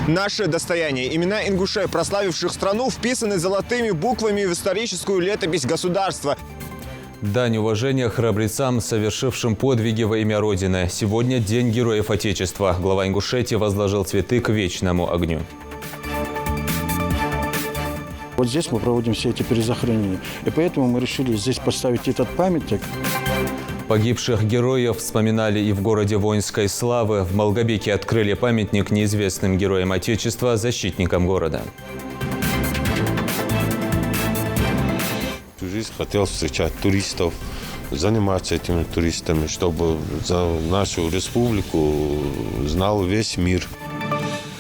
Наше достояние. Имена ингушей, прославивших страну, вписаны золотыми буквами в историческую летопись государства. Дань уважения храбрецам, совершившим подвиги во имя Родины. Сегодня День Героев Отечества. Глава Ингушетии возложил цветы к вечному огню. Вот здесь мы проводим все эти перезахоронения. И поэтому мы решили здесь поставить этот памятник. Погибших героев вспоминали и в городе воинской славы. В Малгобеке открыли памятник неизвестным героям Отечества, защитникам города. Всю жизнь хотел встречать туристов, заниматься этими туристами, чтобы за нашу республику знал весь мир.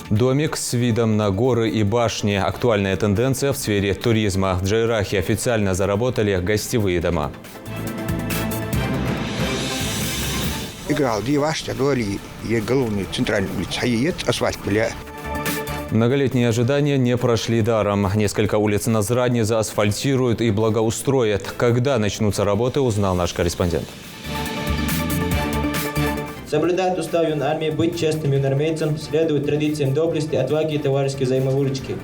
Домик с видом на горы и башни. Актуальная тенденция в сфере туризма. В Джайрахе официально заработали гостевые дома. Играл Диваш, Адуали, и головный центральный улица, асфальт, бля. Многолетние ожидания не прошли даром. Несколько улиц Назрадни заасфальтируют и благоустроят. Когда начнутся работы, узнал наш корреспондент. Соблюдать устав юнармии, быть честным юнармейцем, следовать традициям доблести, отваги и товарищеской взаимовыручки.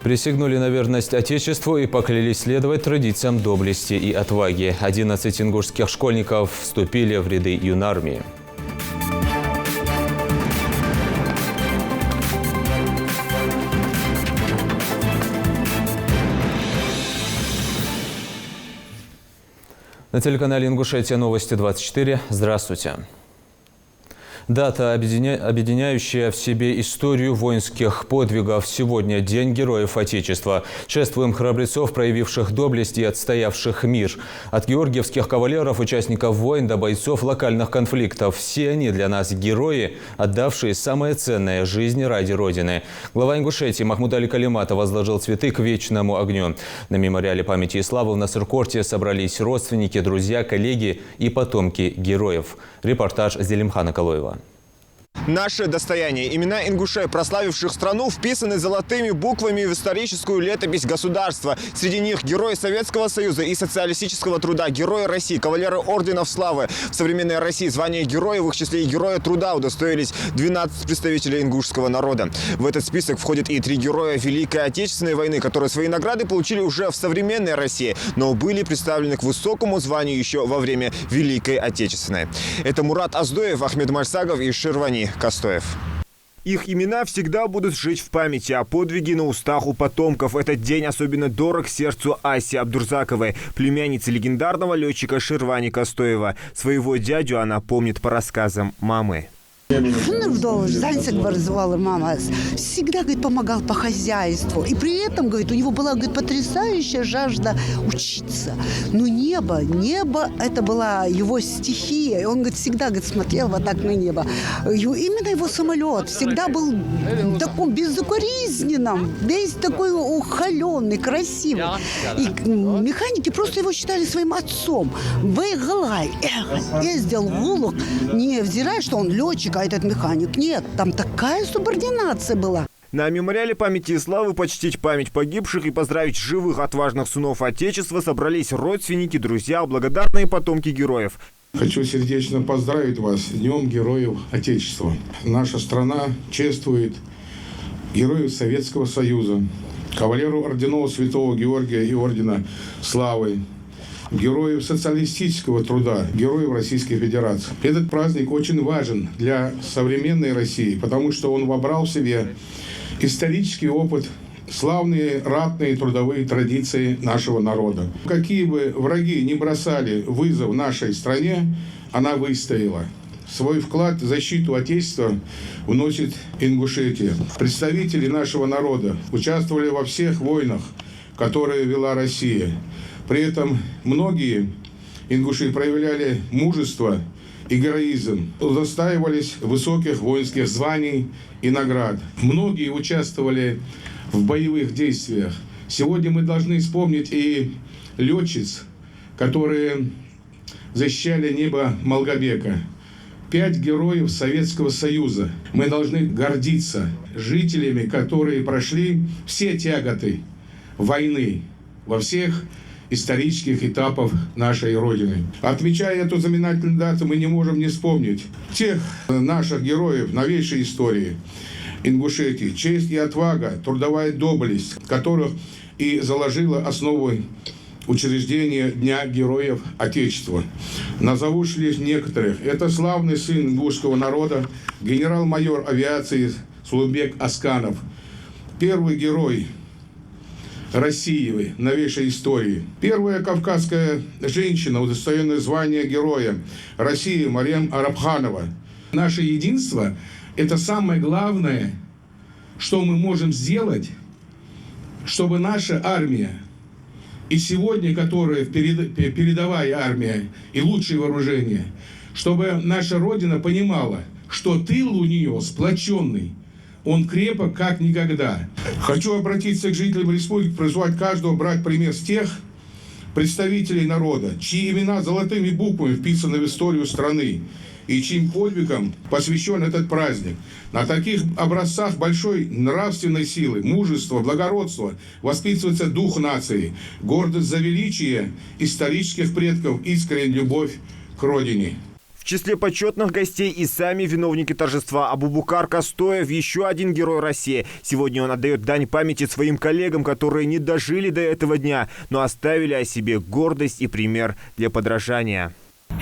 Присягнули на верность Отечеству и поклялись следовать традициям доблести и отваги. 11 ингушских школьников вступили в ряды юнармии. На телеканале «Ингушетия. Новости 24». Здравствуйте. Дата, объединяющая в себе историю воинских подвигов. Сегодня День Героев Отечества. Чествуем храбрецов, проявивших доблесть и отстоявших мир. От георгиевских кавалеров, участников войн до бойцов локальных конфликтов. Все они для нас герои, отдавшие самое ценное – жизнь ради Родины. Глава Ингушетии Махмуд Али Калимата возложил цветы к вечному огню. На мемориале памяти и славы в Насыркорте собрались родственники, друзья, коллеги и потомки героев. Репортаж Зелимхана Калоева. Наше достояние. Имена ингушей, прославивших страну, вписаны золотыми буквами в историческую летопись государства. Среди них герои Советского Союза и социалистического труда, герои России, кавалеры орденов славы. В современной России звание героя, в их числе и героя труда, удостоились 12 представителей ингушского народа. В этот список входят и 3 героя Великой Отечественной войны, которые свои награды получили уже в современной России, но были представлены к высокому званию еще во время Великой Отечественной. Это Мурат Аздоев, Ахмед Мальсагов и Ширвани Костоев. Их имена всегда будут жить в памяти, а подвиги на устах у потомков. Этот день особенно дорог сердцу Аси Абдурзаковой, племянницы легендарного летчика Ширвани Костоева. Своего дядю она помнит по рассказам мамы. Мама всегда, говорит, помогал по хозяйству. И при этом, говорит, у него была, говорит, потрясающая жажда учиться. Но небо, это была его стихия. И он, говорит, всегда, говорит, смотрел вот так на небо. Именно его самолет всегда был таком безукоризненном, весь такой ухоленный, красивый. И механики просто его считали своим отцом. Выгалай, ездил в Улук, невзирая, что он летчик, а этот механик. Нет, там такая субординация была. На мемориале памяти и славы почтить память погибших и поздравить живых отважных сынов Отечества собрались родственники, друзья, благодарные потомки героев. Хочу сердечно поздравить вас с Днем Героев Отечества. Наша страна чествует героев Советского Союза, кавалеру орденов Святого Георгия и Ордена Славы, героев социалистического труда, героев Российской Федерации. Этот праздник очень важен для современной России, потому что он вобрал в себе исторический опыт, славные ратные трудовые традиции нашего народа. Какие бы враги ни бросали вызов нашей стране, она выстояла. Свой вклад в защиту Отечества вносит Ингушетия. Представители нашего народа участвовали во всех войнах, которые вела Россия. При этом многие ингуши проявляли мужество и героизм, удостаивались высоких воинских званий и наград. Многие участвовали в боевых действиях. Сегодня мы должны вспомнить и летчиц, которые защищали небо Малгобека. 5 героев Советского Союза. Мы должны гордиться жителями, которые прошли все тяготы войны во всех исторических этапов нашей Родины. Отмечая эту знаменательную дату, мы не можем не вспомнить тех наших героев новейшей истории Ингушетии, честь и отвага, трудовая доблесть, которых и заложила основу учреждения Дня Героев Отечества. Назову лишь некоторых. Это славный сын ингушского народа, генерал-майор авиации Сулумбек Асканов, первый герой России в новейшей истории. Первая кавказская женщина, удостоенная звания Героя России, Марьям Арабханова. Наше единство – это самое главное, что мы можем сделать, чтобы наша армия, и сегодня, которая передовая армия и лучшее вооружение, чтобы наша Родина понимала, что тыл у нее сплоченный, он крепок как никогда. Хочу обратиться к жителям республики, призвать каждого брать пример с тех представителей народа, чьи имена золотыми буквами вписаны в историю страны и чьим подвигам посвящен этот праздник. На таких образцах большой нравственной силы, мужества, благородства воспитывается дух нации, гордость за величие исторических предков, искренняя любовь к родине. В числе почетных гостей и сами виновники торжества Абубукар Костоев, еще один герой России. Сегодня он отдает дань памяти своим коллегам, которые не дожили до этого дня, но оставили о себе гордость и пример для подражания.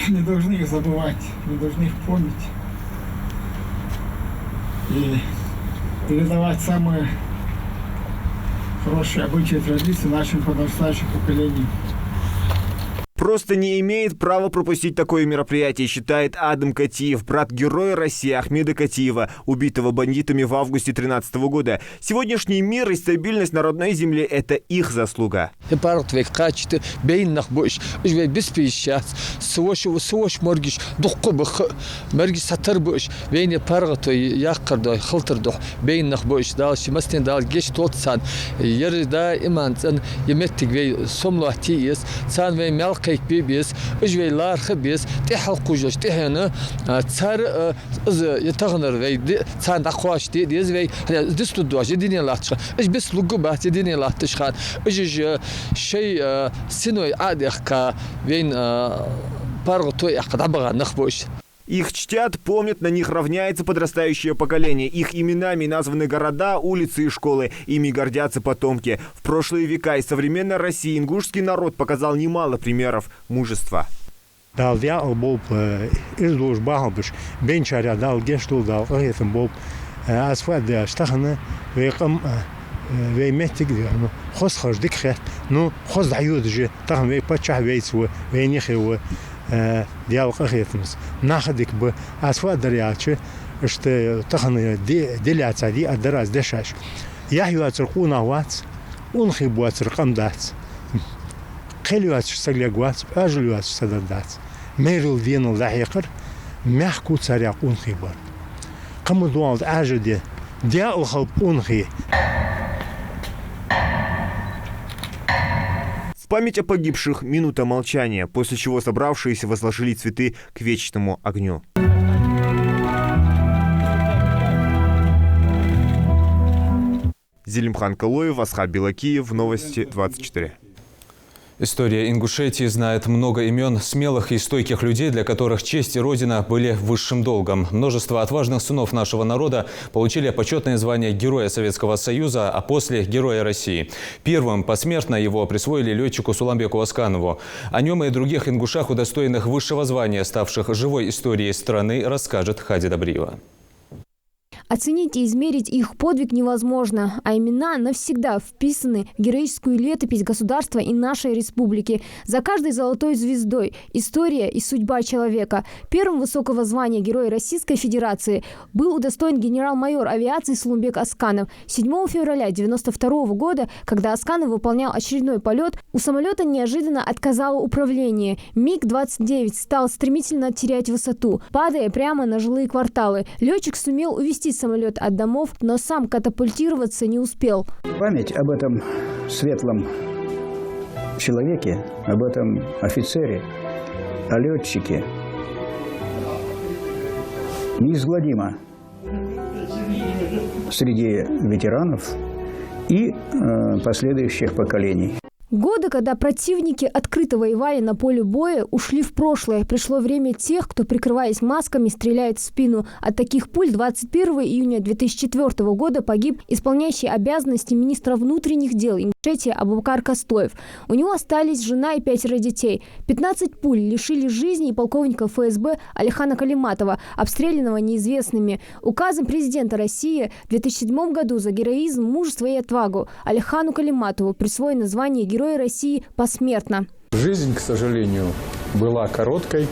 Не должны их забывать, не должны их помнить и передавать самые хорошие обычаи и традиции нашим подрастающим поколениям. Просто не имеет права пропустить такое мероприятие, считает Адам Катиев, брат героя России Ахмеда Катиева, убитого бандитами в августе 2013 года. Сегодняшний мир и стабильность на родной земле – это их заслуга. بيس اجويلار خبيس تحل قوجش تهنا تصار يتغنر في تصان دقواش ديز في دستو دواش ديني لاتش اج بس لقبات ديني لاتشخان اج شيء سنوي عادخ كا بين بارغتو يقد عبغا نخبوش. Их чтят, помнят, на них равняется подрастающее поколение. Их именами названы города, улицы и школы. Ими гордятся потомки. В прошлые века из современной России ингушский народ показал немало примеров мужества. ديال قخيتمس ناخدك بأسفاد درياتش اشت تخن دلعت دي الدراز دشاش يحيوا ترقونا وات ونخيبوا ترقم دات قليوات سليقوات أجلوات سددات ميرل دين اللاحقر محكو تريق ونخيبار قم دوالد أجدي ديال الخلب ونخي. В память о погибших минута молчания, после чего собравшиеся возложили цветы к вечному огню. Зелимхан Калоев, Асхаб Белакиев, Новости 24. История Ингушетии знает много имен смелых и стойких людей, для которых честь и Родина были высшим долгом. Множество отважных сынов нашего народа получили почетное звание Героя Советского Союза, а после – Героя России. Первым посмертно его присвоили летчику Сулумбеку Асканову. О нем и других ингушах, удостоенных высшего звания, ставших живой историей страны, расскажет Хади Добриева. Оценить и измерить их подвиг невозможно, а имена навсегда вписаны в героическую летопись государства и нашей республики. За каждой золотой звездой история и судьба человека. Первым высокого звания Героя Российской Федерации был удостоен генерал-майор авиации Сулумбек Асканов. 7 февраля 1992 года, когда Асканов выполнял очередной полет, у самолета неожиданно отказало управление. МиГ-29 стал стремительно терять высоту, падая прямо на жилые кварталы. Летчик сумел увести самолет от домов, но сам катапультироваться не успел. Память об этом светлом человеке, об этом офицере, о летчике неизгладима среди ветеранов и последующих поколений. Годы, когда противники открыто воевали на поле боя, ушли в прошлое. Пришло время тех, кто, прикрываясь масками, стреляет в спину. От таких пуль 21 июня 2004 года погиб исполняющий обязанности министра внутренних дел Ингушетии Абубакар Костоев. У него остались жена и 5 детей. 15 пуль лишили жизни и полковника ФСБ Алихана Калиматова, обстрелянного неизвестными. Указом президента России в 2007 году за героизм, мужество и отвагу Алихану Калиматову присвоено звание Героя России посмертно. Жизнь, к сожалению, была короткой,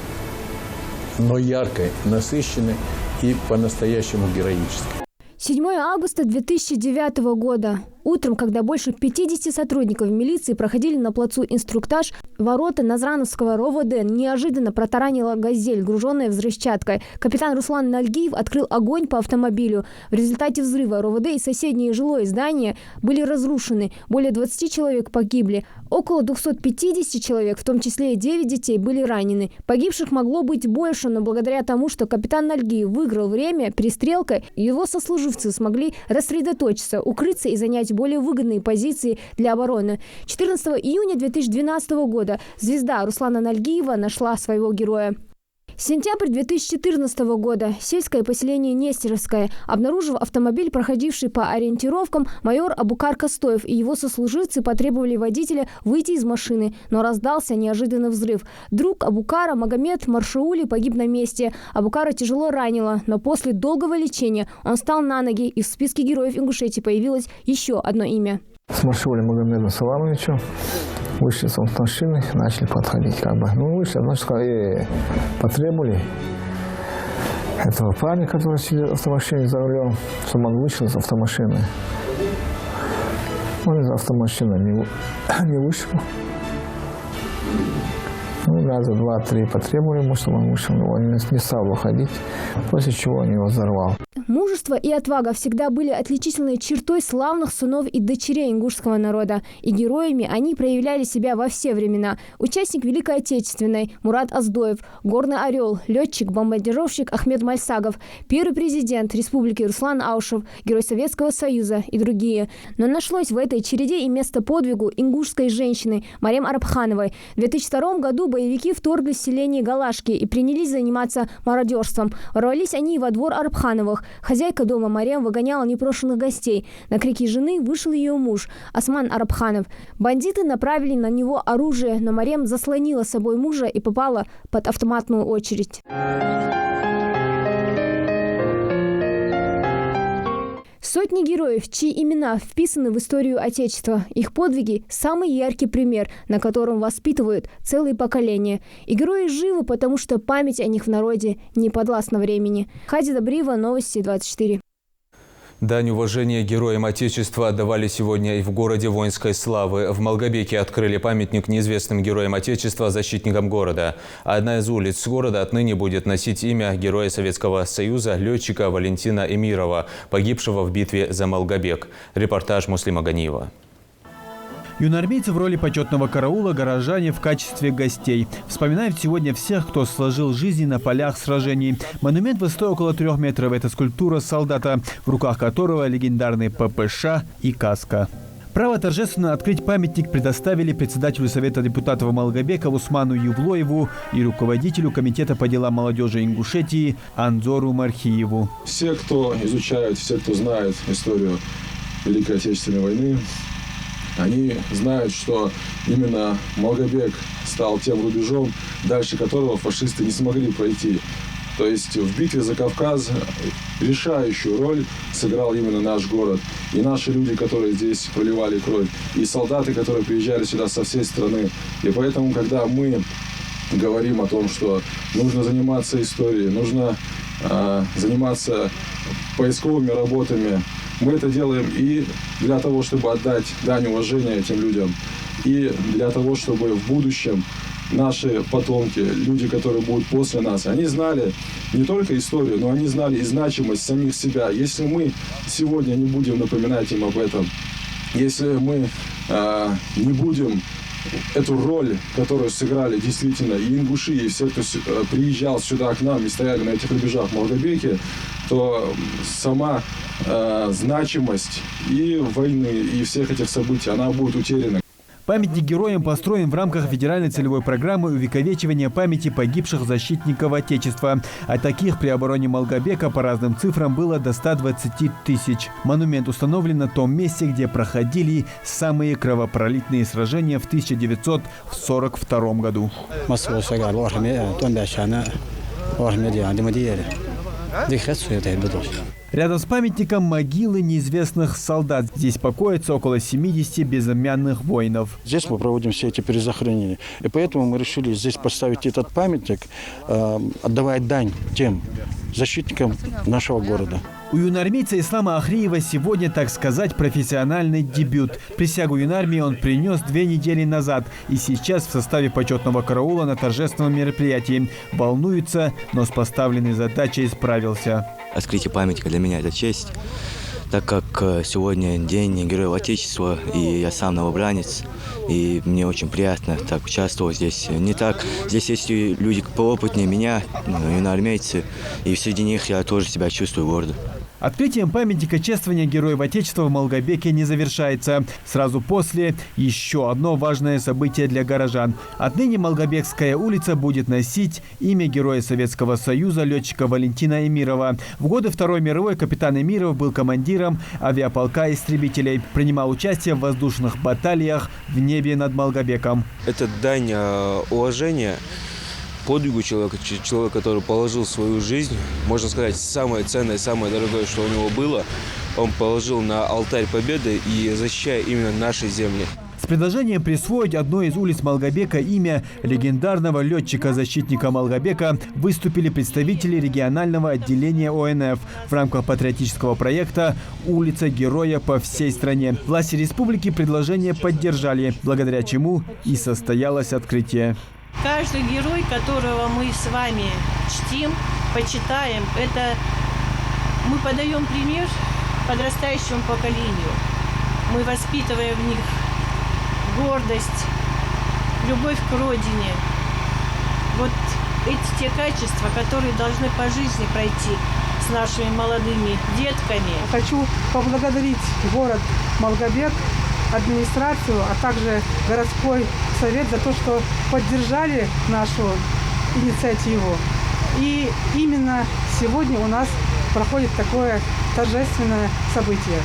но яркой, насыщенной и по-настоящему героической. 7 августа 2009 года. Утром, когда больше 50 сотрудников милиции проходили на плацу инструктаж, ворота Назрановского РОВД неожиданно протаранила «Газель», груженная взрывчаткой. Капитан Руслан Нальгиев открыл огонь по автомобилю. В результате взрыва РОВД и соседние жилое здания были разрушены. Более 20 человек погибли. Около 250 человек, в том числе и 9 детей, были ранены. Погибших могло быть больше, но благодаря тому, что капитан Нальгиев выиграл время перестрелкой, его сослуживцы смогли рассредоточиться, укрыться и занять более выгодные позиции для обороны. 14 июня 2012 года звезда Руслана Нальгиева нашла своего героя. Сентябрь 2014 года. Сельское поселение Нестеровское. Обнаружив автомобиль, проходивший по ориентировкам, майор Абубакар Костоев и его сослуживцы потребовали водителя выйти из машины, но раздался неожиданный взрыв. Друг Абубакара, Магомед Маршаули, погиб на месте. Абубакара тяжело ранило, но после долгого лечения он встал на ноги, и в списке героев Ингушетии появилось еще одно имя. С Маршаули Магомедом Саламовичем вышли с машины, начали подходить. Вышли, потребовали этого парня, который сидел в автомашине за рулем, чтобы он вышел из автомашины. Он из автомашины не вышел. Раза 2-3 потребовали ему, чтобы он вышел, но он не стал выходить, после чего он его взорвал. Мужество и отвага всегда были отличительной чертой славных сынов и дочерей ингушского народа. И героями они проявляли себя во все времена. Участник Великой Отечественной Мурат Аздоев, горный орел, летчик-бомбардировщик Ахмед Мальсагов, первый президент Республики Руслан Аушев, герой Советского Союза и другие. Но нашлось в этой череде и место подвигу ингушской женщины Марем Арапхановой. В 2002 году боевики вторглись в селение Галашки и принялись заниматься мародерством. Ворвались они во двор Арапхановых. Хозяйка дома Марем выгоняла непрошенных гостей. На крики жены вышел ее муж Осман Арапханов. Бандиты направили на него оружие, но Марем заслонила собой мужа и попала под автоматную очередь. Сотни героев, чьи имена вписаны в историю Отечества. Их подвиги – самый яркий пример, на котором воспитывают целые поколения. И герои живы, потому что память о них в народе не подвластна времени. Хади Добриева, Новости 24. Дань уважения героям Отечества отдавали сегодня и в городе воинской славы. В Малгобеке открыли памятник неизвестным героям Отечества, защитникам города. Одна из улиц города отныне будет носить имя героя Советского Союза, летчика Валентина Эмирова, погибшего в битве за Малгобек. Репортаж Муслима Ганиева. Юноармейцы в роли почетного караула, горожане в качестве гостей. Вспоминают сегодня всех, кто сложил жизни на полях сражений. Монумент высотой около 3 метров – это скульптура солдата, в руках которого легендарный ППШ и каска. Право торжественно открыть памятник предоставили председателю Совета депутатов Малгобека Усману Ювлоеву и руководителю Комитета по делам молодежи Ингушетии Анзору Мархиеву. Все, кто изучают, все, кто знает историю Великой Отечественной войны, они знают, что именно Малгобек стал тем рубежом, дальше которого фашисты не смогли пройти. То есть в битве за Кавказ решающую роль сыграл именно наш город. И наши люди, которые здесь проливали кровь, и солдаты, которые приезжали сюда со всей страны. И поэтому, когда мы говорим о том, что нужно заниматься историей, нужно заниматься поисковыми работами, мы это делаем и для того, чтобы отдать дань уважения этим людям, и для того, чтобы в будущем наши потомки, люди, которые будут после нас, они знали не только историю, но они знали и значимость самих себя. Если мы сегодня не будем напоминать им об этом, если мы не будем эту роль, которую сыграли действительно и ингуши, и все, кто приезжал сюда к нам и стояли на этих рубежах в Малгобеке, то сама значимость и войны, и всех этих событий, она будет утеряна. Памятник героям построен в рамках федеральной целевой программы увековечивания памяти погибших защитников Отечества. А таких при обороне Малгобека по разным цифрам было до 120 тысяч. Монумент установлен на том месте, где проходили самые кровопролитные сражения в 1942 году. Рядом с памятником могилы неизвестных солдат. Здесь покоятся около 70 безымянных воинов. Здесь мы проводим все эти перезахоронения. И поэтому мы решили здесь поставить этот памятник, отдавая дань тем защитникам нашего города. У юноармейца Ислама Ахриева сегодня, так сказать, профессиональный дебют. Присягу юнармии он принес 2 недели назад. И сейчас в составе почетного караула на торжественном мероприятии. Волнуется, но с поставленной задачей справился. Открытие памятника для меня – это честь, так как сегодня День Героев Отечества, и я сам новобранец, и мне очень приятно так участвовать здесь. Не так, здесь есть люди поопытнее меня, юноармейцы, и среди них я тоже себя чувствую гордо. Открытием памятника чествования Героев Отечества в Малгобеке не завершается. Сразу после еще одно важное событие для горожан. Отныне Малгобекская улица будет носить имя Героя Советского Союза летчика Валентина Эмирова. В годы Второй мировой капитан Эмиров был командиром авиаполка истребителей. Принимал участие в воздушных баталиях в небе над Малгобеком. Это дань уважения подвигу человека, который положил свою жизнь, можно сказать, самое ценное, самое дорогое, что у него было, он положил на алтарь победы и защищая именно наши земли. С предложением присвоить одной из улиц Малгобека имя легендарного летчика-защитника Малгобека выступили представители регионального отделения ОНФ в рамках патриотического проекта «Улица Героя» по всей стране. Власти республики предложение поддержали, благодаря чему и состоялось открытие. Каждый герой, которого мы с вами чтим, почитаем, это мы подаем пример подрастающему поколению. Мы воспитываем в них гордость, любовь к родине. Вот эти те качества, которые должны по жизни пройти с нашими молодыми детками. Хочу поблагодарить город Малгобек, администрацию, а также городской совет за то, что поддержали нашу инициативу. И именно сегодня у нас проходит такое торжественное событие.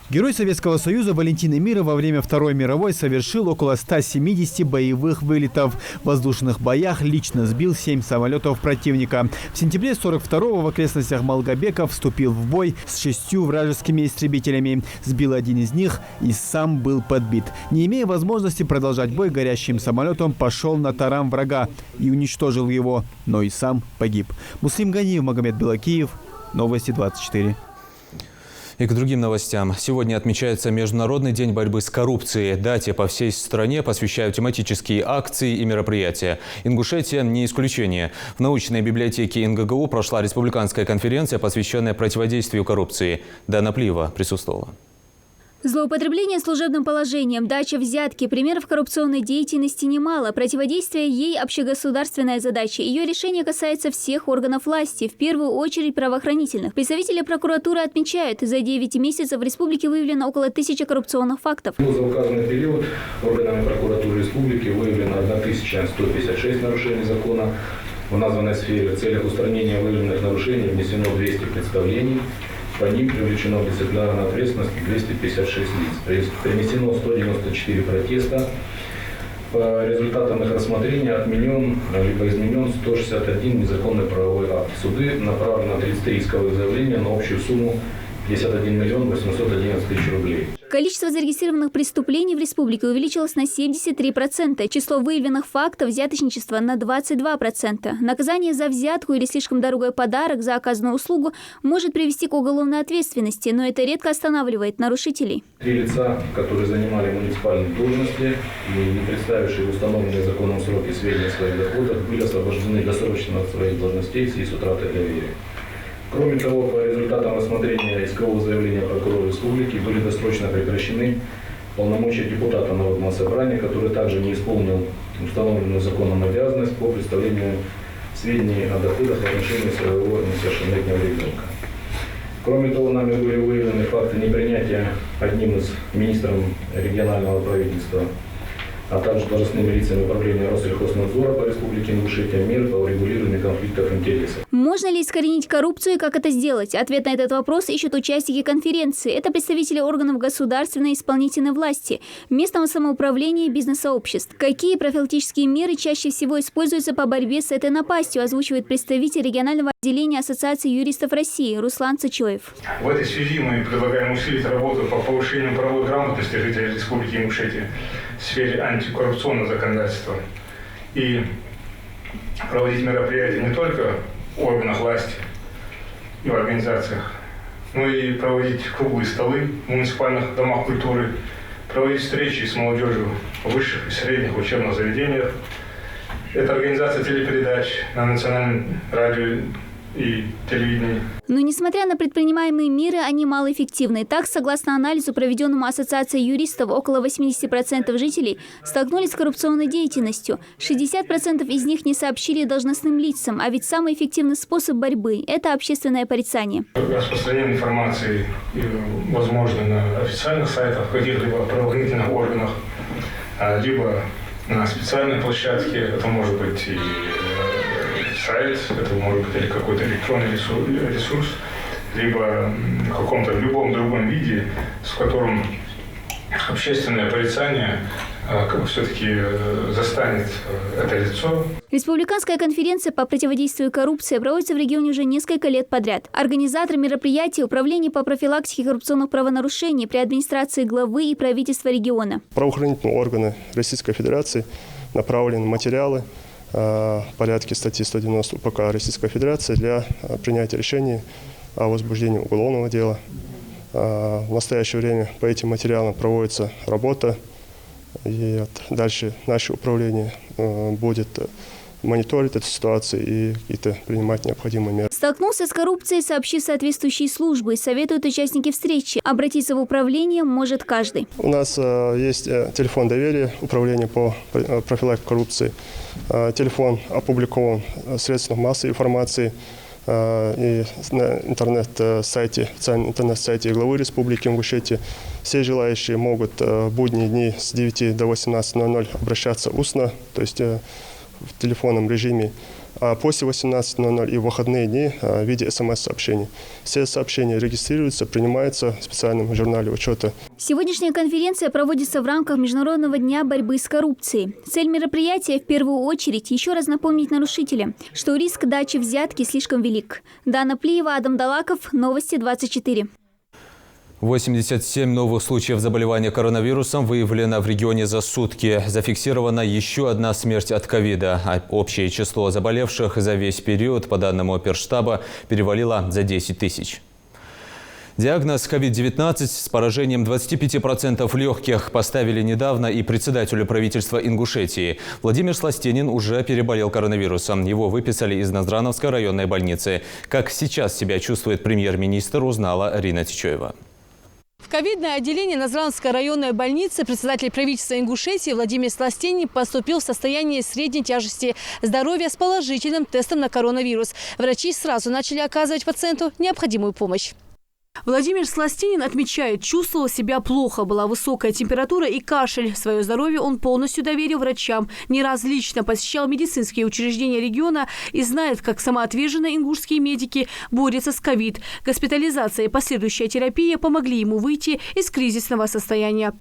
Герой Советского Союза Валентин Эмиров во время Второй мировой совершил около 170 боевых вылетов. В воздушных боях лично сбил 7 самолетов противника. В сентябре 1942-го в окрестностях Малгобека вступил в бой с 6 вражескими истребителями. Сбил один из них и сам был подбит. Не имея возможности продолжать бой, горящим самолетом пошел на таран врага и уничтожил его, но и сам погиб. Муслим Ганиев, Магомед Белакиев, Новости 24. И к другим новостям. Сегодня отмечается Международный день борьбы с коррупцией. Дате по всей стране посвящают тематические акции и мероприятия. Ингушетия не исключение. В научной библиотеке НГГУ прошла республиканская конференция, посвященная противодействию коррупции. Дана Плиева присутствовала. Злоупотребление служебным положением, дача взятки, примеров коррупционной деятельности немало. Противодействие ей – общегосударственная задача. Ее решение касается всех органов власти, в первую очередь правоохранительных. Представители прокуратуры отмечают, за 9 месяцев в республике выявлено около 1000 коррупционных фактов. За указанный период органами прокуратуры республики выявлено 1156 нарушений закона. В названной сфере в целях устранения выявленных нарушений внесено 200 представлений. По ним привлечено в дисциплинарную ответственность 256 лиц. Принесено 194 протеста. По результатам их рассмотрения отменен либо изменен 161 незаконный правовой акт. В суды направлено 33 исковых заявления на общую сумму 51 миллион 811 тысяч рублей. Количество зарегистрированных преступлений в республике увеличилось на 73%. Число выявленных фактов взяточничества на 22%. Наказание за взятку или слишком дорогой подарок за оказанную услугу может привести к уголовной ответственности, но это редко останавливает нарушителей. 3 лица, которые занимали муниципальные должности и не представившие установленные законом сроки сведения о своих доходах, были освобождены досрочно от своих должностей в связи с утратой доверия. Кроме того, по результатам рассмотрения искового заявления прокурора республики были досрочно прекращены полномочия депутата Народного собрания, который также не исполнил установленную законом обязанность по представлению сведений о доходах в отношении своего несовершеннолетнего ребенка. Кроме того, нами были выявлены факты непринятия одним из министров регионального правительства а также должностными лицами управления Россельхознадзора по Республике Ингушетия мер по урегулированию конфликтов интересов. Можно ли искоренить коррупцию и как это сделать? Ответ на этот вопрос ищут участники конференции. Это представители органов государственной и исполнительной власти, местного самоуправления и бизнес-сообществ. Какие профилактические меры чаще всего используются по борьбе с этой напастью, озвучивает представитель регионального отделения Ассоциации юристов России Руслан Цычоев. В этой связи мы предлагаем усилить работу по повышению правовой грамотности жителей Республики Ингушетия в сфере антикоррупционного законодательства и проводить мероприятия не только в органах власти и в организациях, но и проводить круглые столы в муниципальных домах культуры, проводить встречи с молодежью в высших и средних учебных заведениях. Это организация телепередач на национальном радио и телевидении. Но несмотря на предпринимаемые меры, они малоэффективны. Так, согласно анализу, проведенному Ассоциацией юристов, около 80% жителей столкнулись с коррупционной деятельностью. 60% из них не сообщили должностным лицам, а ведь самый эффективный способ борьбы – это общественное порицание. Распространение информации, возможно, на официальных сайтах каких-либо правоохранительных органах, либо на специальной площадке, это может быть и сайт, это может быть или какой-то электронный ресурс, либо в каком-то любом другом виде, с которым общественное порицание все-таки застанет это лицо. Республиканская конференция по противодействию коррупции проводится в регионе уже несколько лет подряд. Организатор мероприятия – Управление по профилактике коррупционных правонарушений при администрации главы и правительства региона. Правоохранительные органы Российской Федерации направлены материалы в порядке статьи 190 УПК Российской Федерации для принятия решений о возбуждении уголовного дела. В настоящее время по этим материалам проводится работа, и дальше наше управление будет мониторить эту ситуацию и какие-то принимать необходимые меры. Столкнулся с коррупцией, сообщив соответствующие службы. Советуют участники встречи. Обратиться в управление может каждый. У нас есть телефон доверия, управление по профилактике коррупции. Телефон опубликован в средствах массовой информации и на интернет-сайте, официальном интернет-сайте главы Республики Ингушетия. Все желающие могут в будние дни с 9 до 18:00 обращаться устно, то есть в телефонном режиме, а после 18:00 и в выходные дни в виде СМС-сообщений. Все сообщения регистрируются, принимаются в специальном журнале учета. Сегодняшняя конференция проводится в рамках Международного дня борьбы с коррупцией. Цель мероприятия в первую очередь еще раз напомнить нарушителям, что риск дачи взятки слишком велик. Дана Плиева, Адам Далаков, Новости 24. 87 новых случаев заболевания коронавирусом выявлено в регионе за сутки. Зафиксирована еще одна смерть от ковида. А общее число заболевших за весь период, по данным Оперштаба, перевалило за 10 тысяч. Диагноз COVID-19 с поражением 25% легких поставили недавно и председателю правительства Ингушетии. Владимир Сластенин уже переболел коронавирусом. Его выписали из Наздрановской районной больницы. Как сейчас себя чувствует премьер-министр, узнала Рина Тичоева. В ковидное отделение Наздрановской районной больницы председатель правительства Ингушетии Владимир Сластенин поступил в состоянии средней тяжести здоровья с положительным тестом на коронавирус. Врачи сразу начали оказывать пациенту необходимую помощь. Владимир Сластенин отмечает, чувствовал себя плохо, была высокая температура и кашель. Свое здоровье он полностью доверил врачам, не раз лично посещал медицинские учреждения региона и знает, как самоотверженно ингушские медики борются с ковид. Госпитализация и последующая терапия помогли ему выйти из кризисного состояния.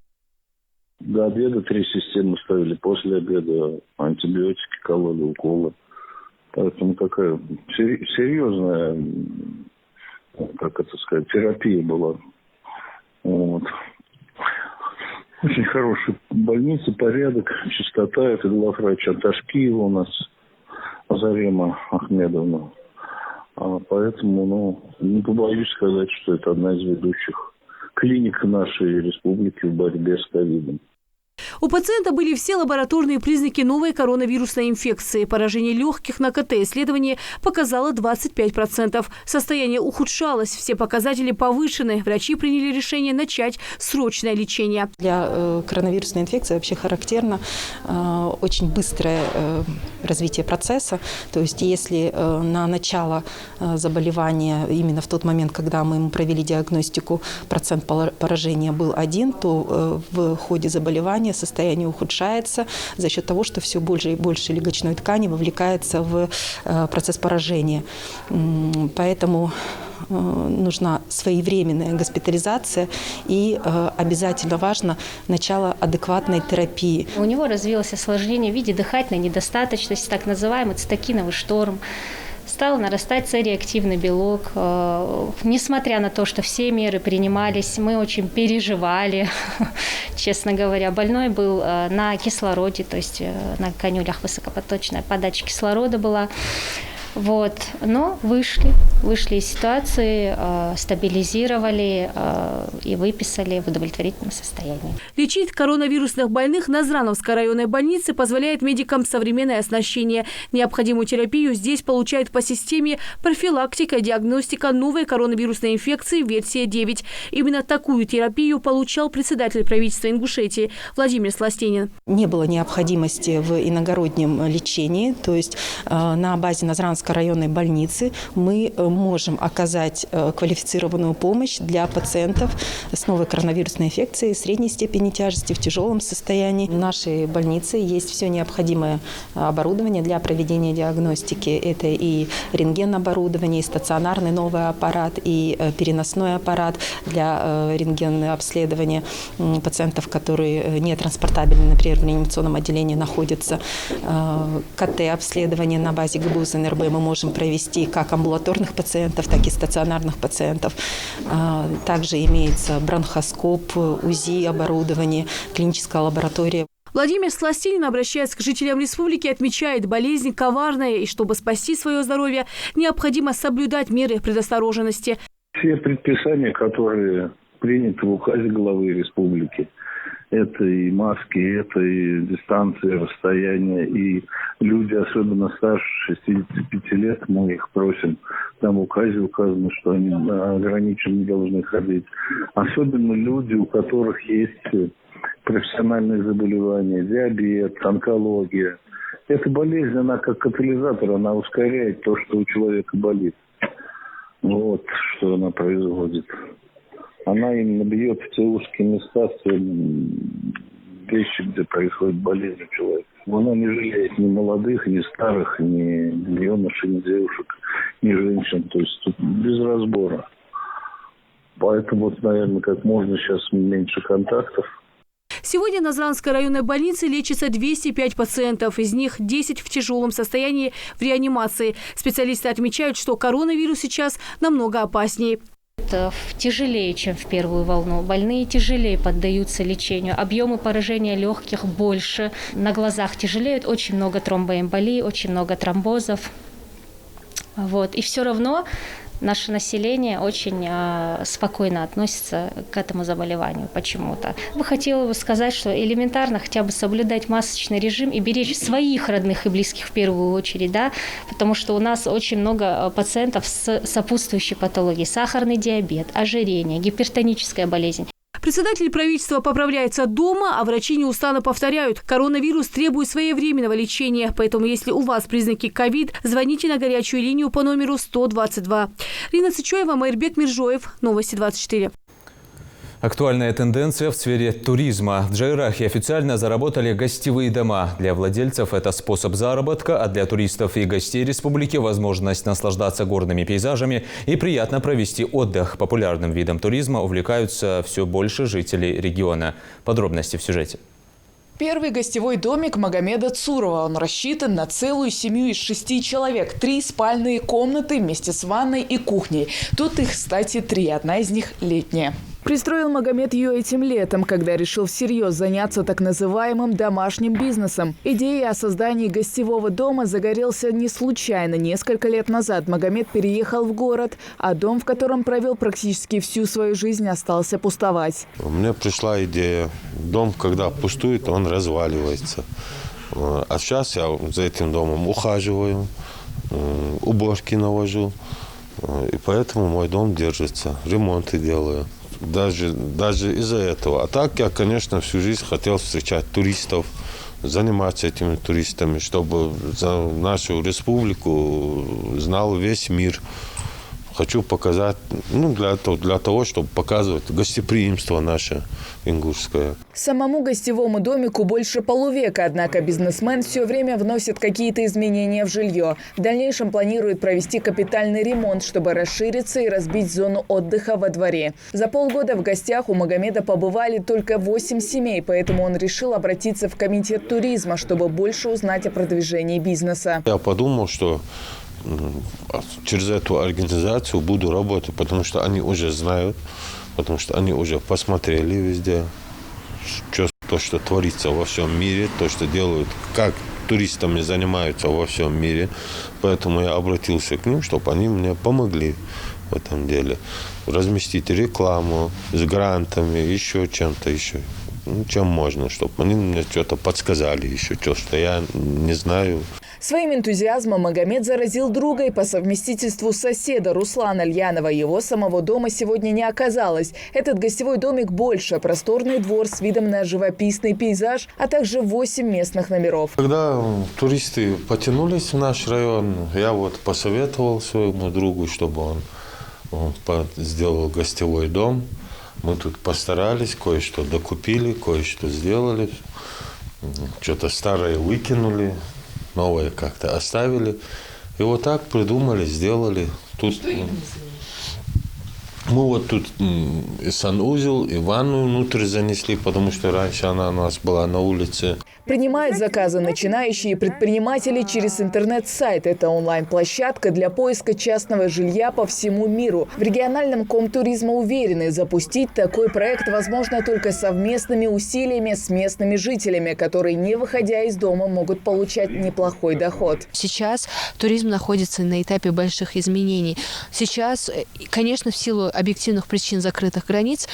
До обеда 3 системы ставили, после обеда антибиотики кололи, уколы. Поэтому такая серьезная, как это сказать, терапия была. Вот. Очень хорошая больница, порядок, чистота. Это главврач Аташкиева у нас, Зарема Ахмедовна. Поэтому, не побоюсь сказать, что это одна из ведущих клиник нашей республики в борьбе с ковидом. У пациента были все лабораторные признаки новой коронавирусной инфекции. Поражение легких на КТ исследование показало 25%. Состояние ухудшалось, все показатели повышены. Врачи приняли решение начать срочное лечение. Для коронавирусной инфекции вообще характерно очень быстрое развития процесса. То есть если на начало заболевания, именно в тот момент, когда мы ему провели диагностику, процент поражения был 1, то в ходе заболевания состояние ухудшается за счет того, что все больше и больше легочной ткани вовлекается в процесс поражения. Поэтому нужна своевременная госпитализация и обязательно важно начало адекватной терапии. У него развилось осложнение в виде дыхательной недостаточности, так называемый цитокиновый шторм. Стал нарастать цереактивный белок. Несмотря на то, что все меры принимались, мы очень переживали, честно говоря. Больной был на кислороде, то есть на канюлях высокопоточная подача кислорода была. Вот. Но вышли из ситуации, стабилизировали и выписали в удовлетворительном состоянии. Лечить коронавирусных больных на Назрановской районной больнице позволяет медикам современное оснащение. Необходимую терапию здесь получают по системе профилактика и диагностика новой коронавирусной инфекции версия 9. Именно такую терапию получал председатель правительства Ингушетии Владимир Сластенин. Не было необходимости в иногороднем лечении, то есть на базе Назранской районной больницы мы можем оказать квалифицированную помощь для пациентов с новой коронавирусной инфекцией средней степени тяжести, в тяжелом состоянии. В нашей больнице есть все необходимое оборудование для проведения диагностики. Это и рентген-оборудование, и стационарный новый аппарат, и переносной аппарат для рентгенного обследования пациентов, которые не транспортабельны, например, в реанимационном отделении находятся. КТ-обследование на базе ГБУЗ НРБ мы можем провести как амбулаторных пациентов, так и стационарных пациентов. Также имеется бронхоскоп, УЗИ оборудование, клиническая лаборатория. Владимир Сластенин, обращаясь к жителям республики, отмечает, болезнь коварная, и чтобы спасти свое здоровье, необходимо соблюдать меры предосторожности. Все предписания, которые приняты в указе главы республики, это и маски, это и дистанция, расстояние, и люди, особенно старше 65 лет, мы их просим, там в указе указано, что они ограниченно должны ходить. Особенно люди, у которых есть профессиональные заболевания, диабет, онкология. Эта болезнь, она как катализатор, она ускоряет то, что у человека болит. Вот что она производит. Она именно бьет в те узкие места, в те вещи, где происходит болезнь у человека. Она не жалеет ни молодых, ни старых, ни юношей, ни девушек, ни женщин. То есть тут без разбора. Поэтому, вот, наверное, как можно сейчас меньше контактов. Сегодня в Назранской районной больнице лечится 205 пациентов. Из них 10 в тяжелом состоянии в реанимации. Специалисты отмечают, что коронавирус сейчас намного опаснее. Это тяжелее, чем в первую волну. Больные тяжелее поддаются лечению. Объемы поражения легких больше. На глазах тяжелеют. Очень много тромбоэмболий, очень много тромбозов. Вот. И все равно наше население очень спокойно относится к этому заболеванию почему-то. Я бы хотела сказать, что элементарно хотя бы соблюдать масочный режим и беречь своих родных и близких в первую очередь, да, потому что у нас очень много пациентов с сопутствующей патологией: сахарный диабет, ожирение, гипертоническая болезнь. Председатель правительства поправляется дома, а врачи неустанно повторяют, коронавирус требует своевременного лечения. Поэтому, если у вас признаки ковид, звоните на горячую линию по номеру 122. Рина Цычоева, Майрбек Миржоев, Новости 24. Актуальная тенденция в сфере туризма. В Джайрахе официально заработали гостевые дома. Для владельцев это способ заработка, а для туристов и гостей республики возможность наслаждаться горными пейзажами и приятно провести отдых. Популярным видом туризма увлекаются все больше жителей региона. Подробности в сюжете. Первый гостевой домик Магомеда Цурова. Он рассчитан на целую семью из 6 человек. 3 спальные комнаты вместе с ванной и кухней. Тут их, кстати, 3. Одна из них летняя. Пристроил Магомед ее этим летом, когда решил всерьез заняться так называемым домашним бизнесом. Идея о создании гостевого дома загорелся не случайно. Несколько лет назад Магомед переехал в город, а дом, в котором провел практически всю свою жизнь, остался пустовать. Мне пришла идея. Дом, когда пустует, он разваливается. А сейчас я за этим домом ухаживаю, уборки навожу. И поэтому мой дом держится, ремонты делаю. Даже из-за этого. А так я, конечно, всю жизнь хотел встречать туристов, заниматься этими туристами, чтобы за нашу республику знал весь мир. Хочу показать, для того, чтобы показывать гостеприимство наше ингушское. Самому гостевому домику больше полувека, однако бизнесмен все время вносит какие-то изменения в жилье. В дальнейшем планирует провести капитальный ремонт, чтобы расшириться и разбить зону отдыха во дворе. За полгода в гостях у Магомеда побывали только 8 семей, поэтому он решил обратиться в комитет туризма, чтобы больше узнать о продвижении бизнеса. Я подумал, что через эту организацию буду работать, потому что они уже знают, потому что они уже посмотрели везде, то, что творится во всем мире, то, что делают, как туристами занимаются во всем мире. Поэтому я обратился к ним, чтобы они мне помогли в этом деле. Разместить рекламу с грантами, еще чем-то, еще. Чем можно, чтобы они мне что-то подсказали еще, что я не знаю. Своим энтузиазмом Магомед заразил друга и по совместительству соседа Руслана Альянова. Его самого дома сегодня не оказалось. Этот гостевой домик больше, просторный двор с видом на живописный пейзаж, а также 8 местных номеров. Когда туристы потянулись в наш район, я посоветовал своему другу, чтобы он сделал гостевой дом. Мы тут постарались, кое-что докупили, кое-что сделали. Что-то старое выкинули, новое как-то оставили. И вот так придумали, сделали. Тут мы тут и санузел, и ванную внутрь занесли, потому что раньше она у нас была на улице. Принимают заказы начинающие предприниматели через интернет-сайт. Это онлайн-площадка для поиска частного жилья по всему миру. В региональном Комтуризма уверены, запустить такой проект возможно только совместными усилиями с местными жителями, которые, не выходя из дома, могут получать неплохой доход. Сейчас туризм находится на этапе больших изменений. Сейчас, конечно, в силу объективных причин закрытых границ,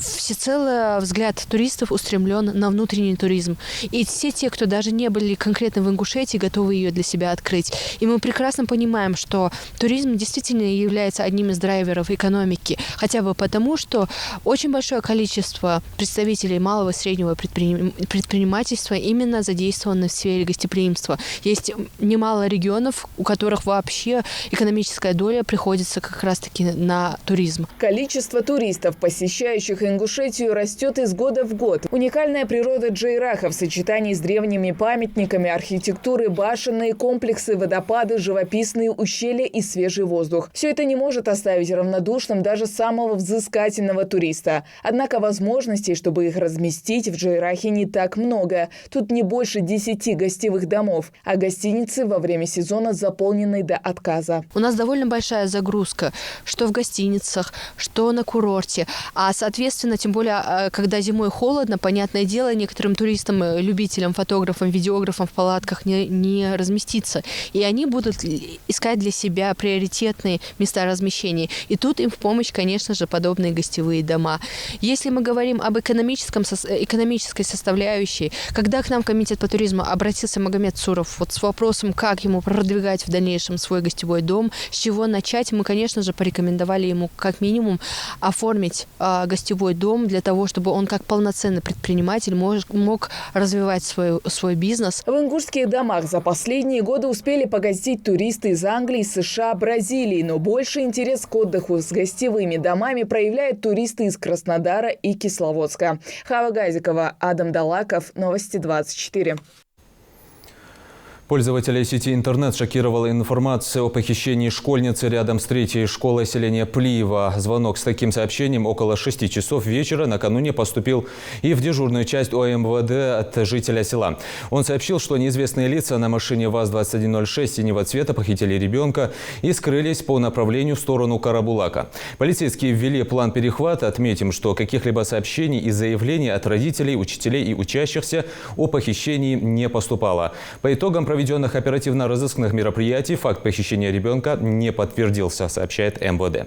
всецело взгляд туристов устремлен на внутренний туризм. И все те, кто даже не были конкретно в Ингушетии, готовы ее для себя открыть. И мы прекрасно понимаем, что туризм действительно является одним из драйверов экономики. Хотя бы потому, что очень большое количество представителей малого и среднего предпринимательства именно задействованы в сфере гостеприимства. Есть немало регионов, у которых вообще экономическая доля приходится как раз-таки на туризм. Количество туристов, посещающих Ингушетию, растет из года в год. Уникальная природа Джейраха в сочетании с древними памятниками, архитектурой, башенные комплексы, водопады, живописные ущелья и свежий воздух. Все это не может оставить равнодушным даже самого взыскательного туриста. Однако возможностей, чтобы их разместить, в Джейрахе не так много. Тут не больше 10 гостевых домов, а гостиницы во время сезона заполнены до отказа. У нас довольно большая загрузка, что в гостиницах, что на курорте. А, соответственно, тем более, когда зимой холодно, понятное дело, некоторым туристам, любителям, фотографам, видеографам в палатках не разместиться. И они будут искать для себя приоритетные места размещения. И тут им в помощь, конечно же, подобные гостевые дома. Если мы говорим об экономической составляющей, когда к нам в Комитет по туризму обратился Магомед Цуров с вопросом, как ему продвигать в дальнейшем свой гостевой дом, с чего начать, мы, конечно же, порекомендовали ему как минимум оформить гостевой дом для того, чтобы он как полноценный предприниматель мог развивать свой бизнес. В ингушских домах за последние годы успели погостить туристы из Англии, США, Бразилии, но больше интерес к отдыху с гостевыми домами проявляют туристы из Краснодара и Кисловодска. Хава Газикова, Адам Далаков, Новости 24. Пользователей сети интернет шокировала информация о похищении школьницы рядом с 3-й школой селения Плиева. Звонок с таким сообщением около 6 часов вечера накануне поступил и в дежурную часть ОМВД от жителя села. Он сообщил, что неизвестные лица на машине ВАЗ-2106 синего цвета похитили ребенка и скрылись по направлению в сторону Карабулака. Полицейские ввели план перехвата. Отметим, что каких-либо сообщений и заявлений от родителей, учителей и учащихся о похищении не поступало. По итогам проведенных оперативно-розыскных мероприятий факт похищения ребенка не подтвердился, сообщает МВД.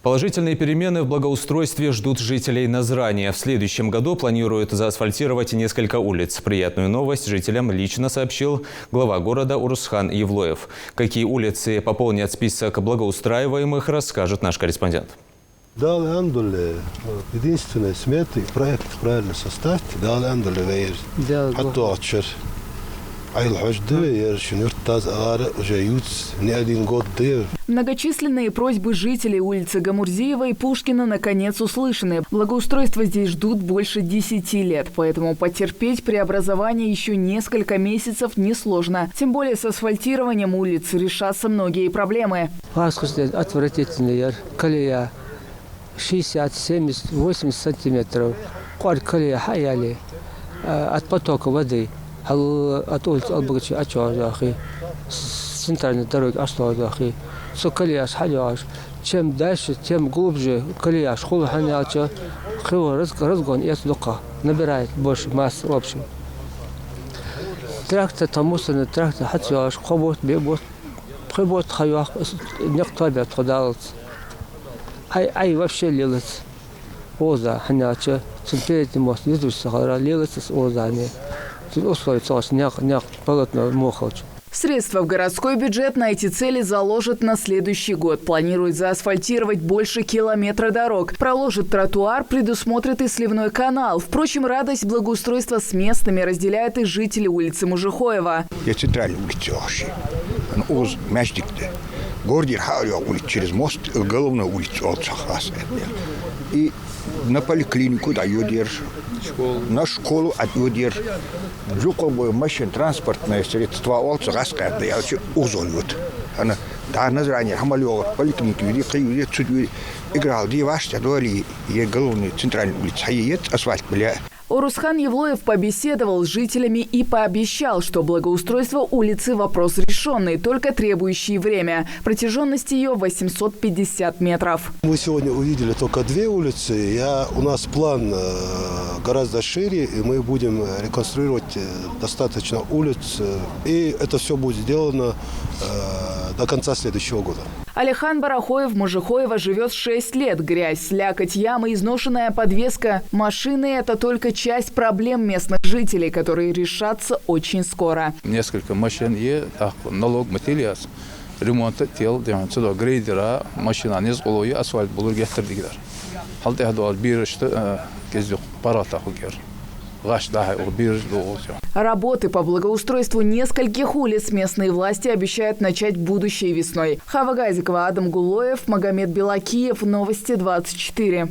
Положительные перемены в благоустройстве ждут жителей Назрани. В следующем году планируют заасфальтировать несколько улиц. Приятную новость жителям лично сообщил глава города Урусхан Евлоев. Какие улицы пополнят список благоустраиваемых, расскажет наш корреспондент. Дали андуле, единственное сметы, проект правильно составьте, дали андуле вейр. Хатто отчер. Многочисленные просьбы жителей улицы Гамурзиева и Пушкина наконец услышаны. Благоустройство здесь ждут больше 10 лет, поэтому потерпеть преобразование еще несколько месяцев несложно. Тем более с асфальтированием улиц решатся многие проблемы. Отвратительный колея 60, 70, 80 сантиметров. Колея хаяли от потока воды. От улицы Албагачи Ачуазахи, с центральной дороги Аслазахи, все колеяш, халяш. Чем дальше, тем глубже колеяш, хула ханяча, разгон и отдука, набирает больше масс в общем. Трактор, там мусорный трактор, хатяш, хобот, бебот, хобот, хаях, некто обед ходалец. Ай вообще лилец. Оза, ханяча, центральный мост, лизусь сахара, лилец с озами. Средства в городской бюджет на эти цели заложат на следующий год. Планируют заасфальтировать больше километра дорог. Проложат тротуар, предусмотрят и сливной канал. Впрочем, радость благоустройства с местными разделяют и жители улицы Мужихоева. Я центральной улице Ош, Мяждикте. Гордир улица через мост, головная улица Олцахас. И на поликлинику дают держ. На школу отводят. Жуковые машины, транспортные средства, олцы, раскаты, я очень узолют. Она, да, название, Хамалева, поликлиники, играл, девашься, дуали, и головный центральный улица, и асфальт, бля. Орусхан Евлоев побеседовал с жителями и пообещал, что благоустройство улицы – вопрос решенный, только требующий время. Протяженность ее 850 метров. Мы сегодня увидели только 2 улицы. У нас план гораздо шире, и мы будем реконструировать достаточно улиц. И это все будет сделано до конца следующего года. Алихан Барахоев Мужихоева живет 6 лет. Грязь, слякоть, ямы, изношенная подвеска. Машины – это только часть проблем местных жителей, которые решатся очень скоро. Несколько машин есть, налог материал, ремонт тел, сюда грейдера, машина не сголоя, асфальт булур гехтердигдар. Халты хадуал бирышты кездюк парата хугер. Работы по благоустройству нескольких улиц местные власти обещают начать будущей весной. Хава Газикова, Адам Гулоев, Магомед Белакиев. Новости 24.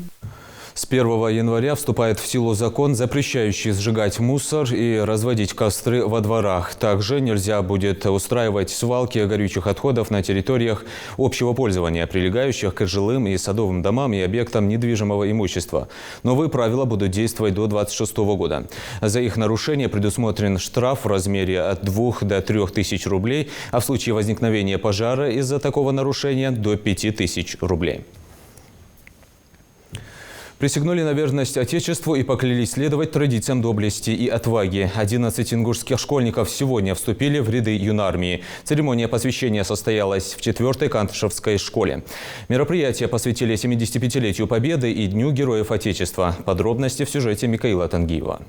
С 1 января вступает в силу закон, запрещающий сжигать мусор и разводить костры во дворах. Также нельзя будет устраивать свалки горючих отходов на территориях общего пользования, прилегающих к жилым и садовым домам и объектам недвижимого имущества. Новые правила будут действовать до 2026 года. За их нарушение предусмотрен штраф в размере от 2 до 3 тысяч рублей, а в случае возникновения пожара из-за такого нарушения до 5 тысяч рублей. Присягнули на верность Отечеству и поклялись следовать традициям доблести и отваги. 11 ингушских школьников сегодня вступили в ряды юнармии. Церемония посвящения состоялась в 4-й Кантышевской школе. Мероприятие посвятили 75-летию Победы и Дню Героев Отечества. Подробности в сюжете Микаила Тангиева.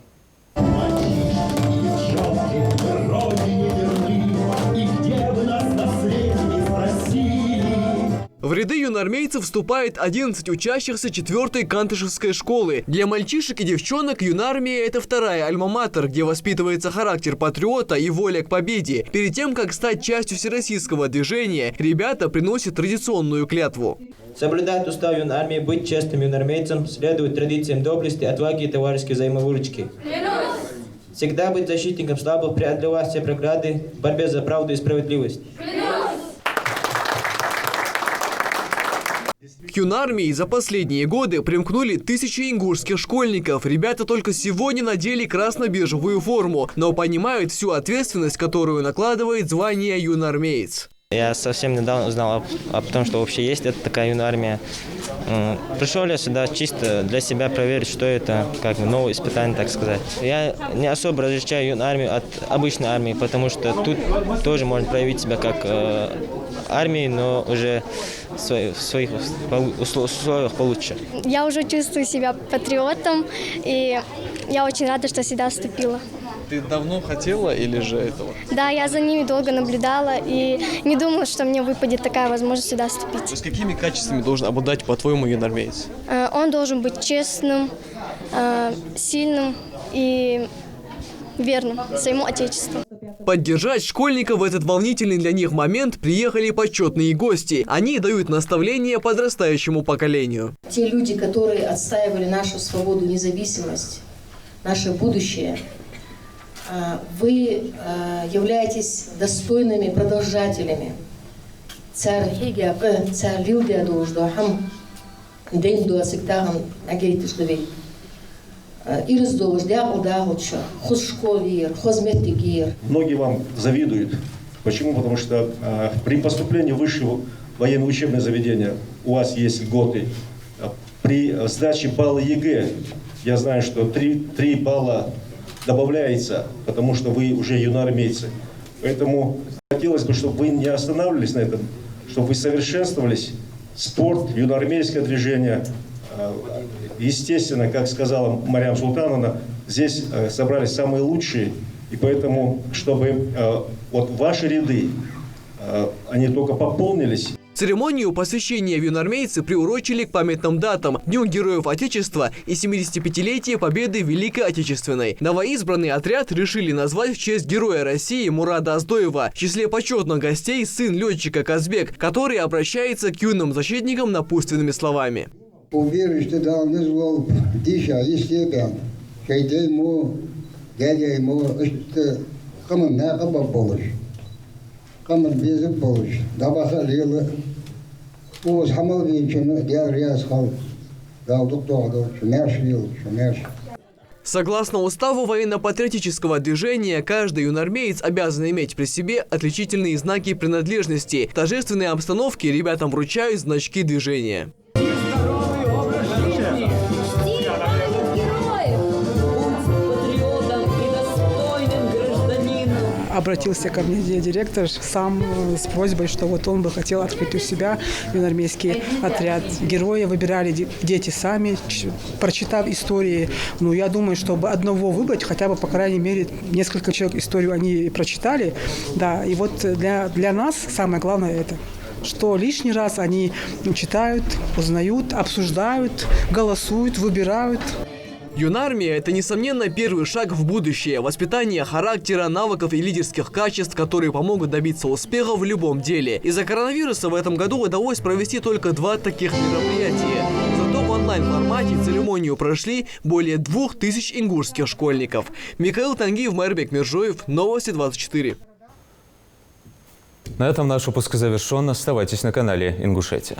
В ряды юнармейцев вступает 11 учащихся 4-й Кантышевской школы. Для мальчишек и девчонок юнармия – это вторая альма-матер, где воспитывается характер патриота и воля к победе. Перед тем, как стать частью всероссийского движения, ребята приносят традиционную клятву. Соблюдать устав юнармии, быть честным юнармейцем, следовать традициям доблести, отваги и товарищеской взаимовыручки. Всегда быть защитником слабых, преодолевать все преграды в борьбе за правду и справедливость. К юнармии за последние годы примкнули тысячи ингушских школьников. Ребята только сегодня надели красно-бежевую форму, но понимают всю ответственность, которую накладывает звание юнармеец. Я совсем недавно узнал о том, что вообще есть такая юнармия. Пришел я сюда чисто для себя проверить, что это, как новое испытание, так сказать. Я не особо различаю юнармию от обычной армии, потому что тут тоже можно проявить себя как армии, но уже в своих условиях получше. Я уже чувствую себя патриотом, и я очень рада, что сюда вступила. ты давно хотела или же это вот? Да, я за ними долго наблюдала и не думала, что мне выпадет такая возможность сюда вступить. То есть какими качествами должен обладать, по-твоему, юноармеец? Он должен быть честным, сильным и верным своему отечеству. Поддержать школьников в этот волнительный для них момент приехали почетные гости. Они дают наставления подрастающему поколению. Те люди, которые отстаивали нашу свободу, независимость, наше будущее, вы являетесь достойными продолжателями. Многие вам завидуют. Почему? Потому что при поступлении в высшее военное учебное заведение у вас есть льготы. При сдаче балла ЕГЭ, я знаю, что 3 балла добавляется, потому что вы уже юноармейцы. Поэтому хотелось бы, чтобы вы не останавливались на этом, чтобы вы совершенствовались. Спорт, юноармейское движение. Естественно, как сказала Марьям Султановна, здесь собрались самые лучшие, и поэтому, чтобы вот ваши ряды, они только пополнились. Церемонию посвящения в юноармейцы приурочили к памятным датам – Дню Героев Отечества и 75-летия Победы в Великой Отечественной. Новоизбранный отряд решили назвать в честь Героя России Мурада Оздоева. В числе почетных гостей сын летчика Казбек, который обращается к юным защитникам напутственными словами. Уверен, дал назвал диша и себя, когда ему, дядя ему, кому надо помочь, кому без помощи, да бахалила, у вас хамал венчано, я сказал, да доктор, шумяш. Согласно уставу военно-патриотического движения, каждый юноармеец обязан иметь при себе отличительные знаки принадлежности. В торжественной обстановке ребятам вручают значки движения. Обратился ко мне директор сам с просьбой, что вот он бы хотел открыть у себя юноармейский отряд. Героя выбирали дети сами, прочитав истории. Ну, я думаю, чтобы одного выбрать, хотя бы, по крайней мере, несколько человек историю они прочитали. Да, и вот для нас самое главное это, что лишний раз они читают, узнают, обсуждают, голосуют, выбирают. Юнармия – это, несомненно, первый шаг в будущее. Воспитание характера, навыков и лидерских качеств, которые помогут добиться успеха в любом деле. Из-за коронавируса в этом году удалось провести только 2 таких мероприятия. Зато в онлайн-формате церемонию прошли более 2000 ингушских школьников. Михаил Тангиев, Майрбек Миржоев, Новости 24. На этом наш выпуск завершен. Оставайтесь на канале Ингушетия.